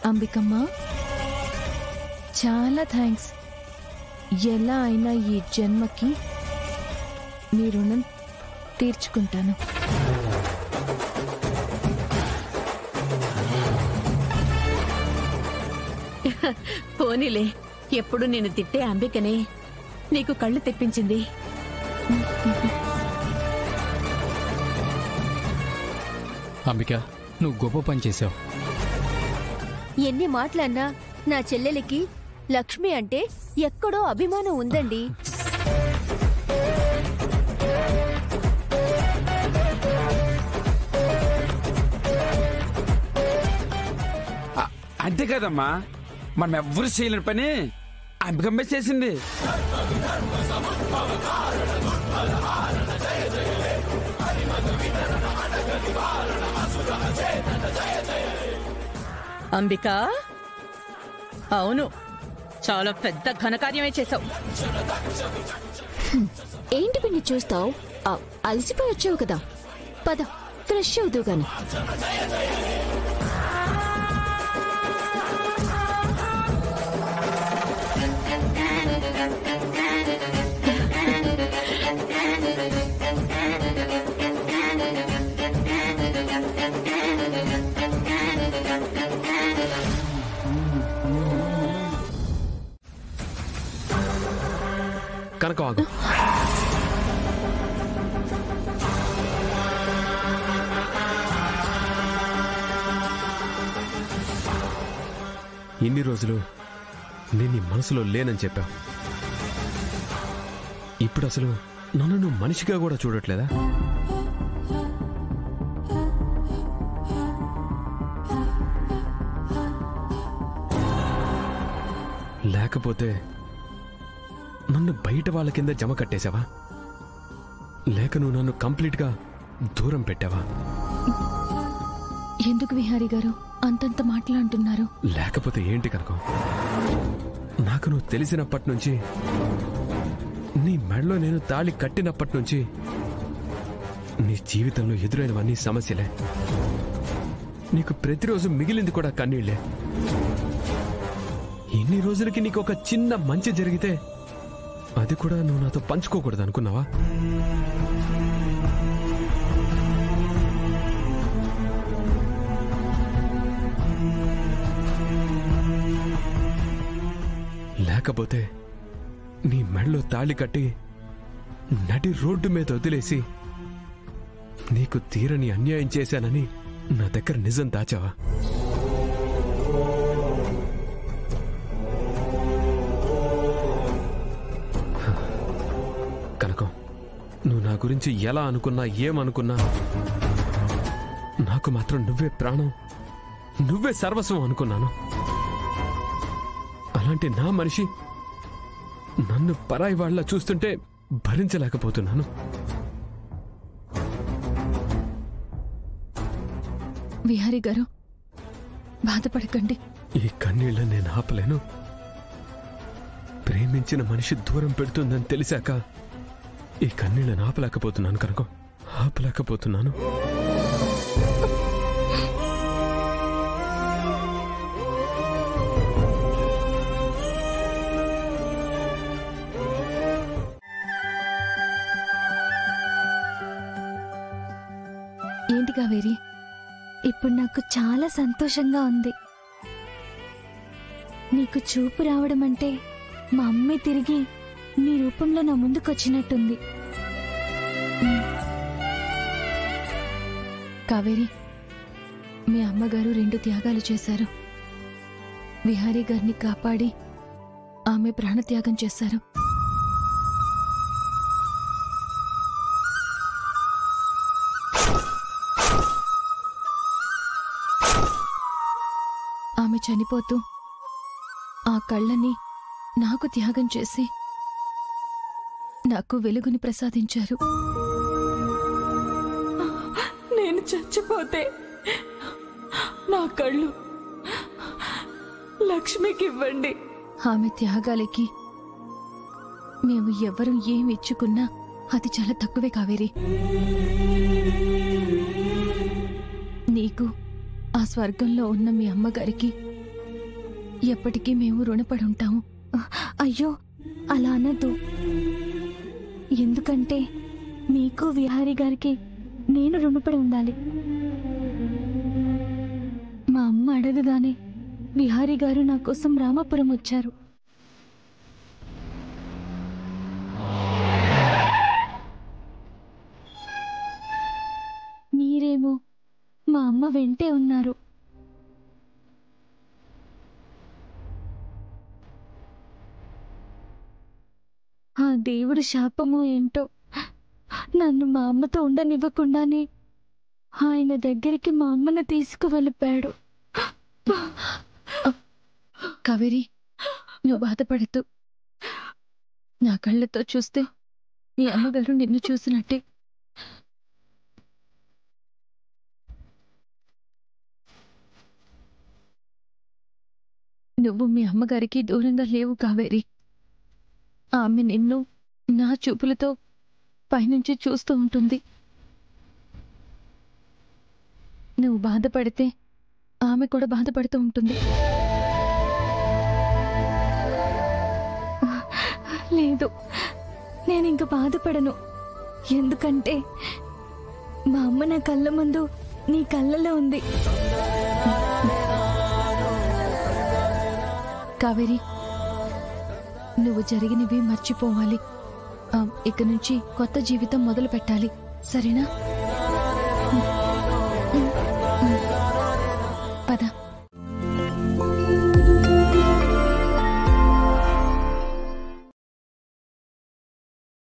అంబికమ్మ, చాలా థ్యాంక్స్. ఎలా అయినా ఈ జన్మకి మీ రుణం తీర్చుకుంటాను. పోనీలే, ఎప్పుడు నేను తిట్టే అంబికనే నీకు కళ్ళు తెప్పించింది. అంబిక, నువ్వు గొప్ప పని చేసావు. ఎన్ని మాటలన్నా నా చెల్లెలికి లక్ష్మి అంటే ఎక్కడో అభిమానం ఉందండి. అంతే కదమ్మా, మనం ఎవ్వరు చేయలేని పని అంబికమ్మే చేసింది. అంబిక, అవును, చాలా పెద్ద ఘనకార్యమే చేశావు. ఏంటి పిన్ని చూస్తావు? అలసిపోయి వచ్చావు కదా, పద ఫ్రెష్ అవుతూ గాని. కనకం, ఆగు. ఇన్ని రోజులు నేను నీ మనసులో లేనని చెప్పావు. ఇప్పుడు అసలు నన్ను నువ్వు మనిషిగా కూడా చూడట్లేదా? లేకపోతే నన్ను బయట వాళ్ళ కింద జమ కట్టేశావా? లేక నువ్వు నన్ను కంప్లీట్గా దూరం పెట్టావా? ఎందుకు విహారీ గారు అంతంత మాట్లాడుతున్నారు? లేకపోతే ఏంటి కనుక, నాకు నువ్వు తెలిసినప్పటి నుంచి, నీ మెడలో నేను తాళి కట్టినప్పటి నుంచి నీ జీవితంలో ఎదురైనవన్నీ సమస్యలే. నీకు ప్రతిరోజు మిగిలింది కూడా కన్నీళ్లే. ఇన్ని రోజులకి నీకు ఒక చిన్న మంచి జరిగితే అది కూడా నువ్వు నాతో పంచుకోకూడదు అనుకున్నావా? లేకపోతే నీ మెడలో తాళి కట్టి నడి రోడ్డు మీద వదిలేసి నీకు తీరని అన్యాయం చేశానని నా దగ్గర నిజం దాచావా? కనకం, నువ్వు నా గురించి ఎలా అనుకున్నా ఏమనుకున్నా నాకు మాత్రం నువ్వే ప్రాణం, నువ్వే సర్వస్వం అనుకున్నాను. అలాంటి నా మనిషి నన్ను పరాయి వాళ్ళ చూస్తుంటే భరించలేకపోతున్నాను. విహారీ గారు, బాధపడకండి. ఈ కన్నీళ్ళ నేను ఆపలేను. ప్రేమించిన మనిషి దూరం పెడుతుందని తెలిసాక ఈ కన్నీళ్ళని ఆపలేకపోతున్నాను కనుక, ఆపలేకపోతున్నాను. ఏంటి కావేరి? ఇప్పుడు నాకు చాలా సంతోషంగా ఉంది. నీకు చూపు రావడం అంటే మా అమ్మే తిరిగి నీ రూపంలో నా ముందుకొచ్చినట్టుంది. కావేరి, మీ అమ్మగారు 2 త్యాగాలు చేశారు. విహారీ గారిని కాపాడి ఆమె ప్రాణత్యాగం చేశారు. ఆమె చనిపోతూ ఆ కళ్ళని నాకు త్యాగం చేసి నాకు వెలుగుని ప్రసాదించారు. నేను చచ్చిపోతే నా కళ్ళు లక్ష్మికి ఇవ్వండి. ఆమె త్యాగాలకి మేము ఎవరు ఏమి ఇచ్చుకున్నా అది చాలా తక్కువే కావేరి. నీకు ఆ స్వర్గంలో ఉన్న మీ అమ్మగారికి ఎప్పటికీ మేము రుణపడి ఉంటాము. అయ్యో అలా అనద్దు. ఎందుకంటే మీకు విహారీ గారికి నేను రుణపడి ఉండాలి. మా అమ్మ అడగగానే విహారీ గారు నా కోసం రామాపురం వచ్చారు. మీరేమో మా అమ్మ వెంటే ఉన్నారు. ఆ దేవుడి శాపమో ఏంటో నన్ను మా అమ్మతో ఉండనివ్వకుండానే ఆయన దగ్గరికి మా అమ్మను తీసుకువెళ్ళిపోయాడు. కావేరి, నువ్వు బాధపడద్దు. నా కళ్ళతో చూస్తే మీ అమ్మగారు నిన్ను చూసినట్టే. నువ్వు మీ అమ్మగారికి దూరంగా లేవు కావేరి. ఆమె నిన్ను నా చూపులతో పైనుంచి చూస్తూ ఉంటుంది. నువ్వు బాధపడితే ఆమె కూడా బాధపడుతూ ఉంటుంది. లేదు, నేను ఇంక బాధపడను. ఎందుకంటే మా అమ్మ నా కళ్ళ ముందు నీ కళ్ళలో ఉంది. కావేరి, నువ్వు జరిగినవి మర్చిపోవాలి. ఇక నుంచి కొత్త జీవితం మొదలు పెట్టాలి, సరేనా? పద.